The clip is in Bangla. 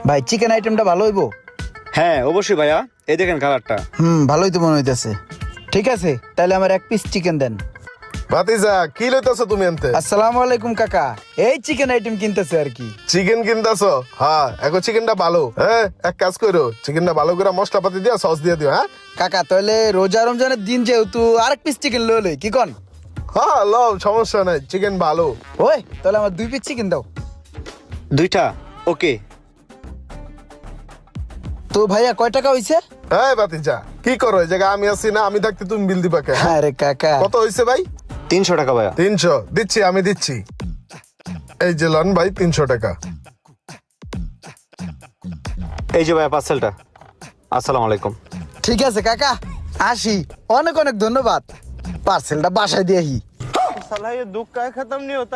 ভাই চিকেন আইটেমটা ভালো হইবো? হ্যাঁ অবশ্যই ভাইয়া, এই দেখেন কালারটা। ভালোই তো মনে হইতেছে। ঠিক আছে, তাহলে আমার 1 পিস চিকেন দেন। ভাতিজা কি লইতাছো তুমি আনতে? আসসালামু আলাইকুম কাকা, এই চিকেন আইটেম কিনতেছে আর কি। চিকেন কিনতাছো? হ্যাঁ, এখন চিকেনটা ভালো। হ্যাঁ, এক কাজ করো, চিকেনটা ভালো করে মশলাপাতি দিয়া সস দিয়ে দিও। হ্যাঁ কাকা তাহলে রোজা রমজানের দিন যেহেতু আরেক পিস চিকেন লই কি কন? হ্যাঁ, লও, সমস্যা নাই, চিকেন ভালো। ওই তাহলে আমার 2 পিস চিকেন দাও। 2টা ওকে। তো ভাইয়া কয় টাকা হইছে? হ্যাঁ ভাতিজা, কি করো এই জায়গায়? আমি আছি না, আমি থাকতে তুমি বিল দিবা কে? হ্যাঁ? আরে কাকা, কত হইছে ভাই? 300 টাকা ভাইয়া। 300 দিচ্ছি, আমি দিচ্ছি। এই যে লন ভাই 300 টাকা। এই যে ভাইয়া পার্সেলটা। আসসালামু আলাইকুম। ঠিক আছে কাকা, আসি। অনেক অনেক ধন্যবাদ। পার্সেলটা বাসায় দিয়ে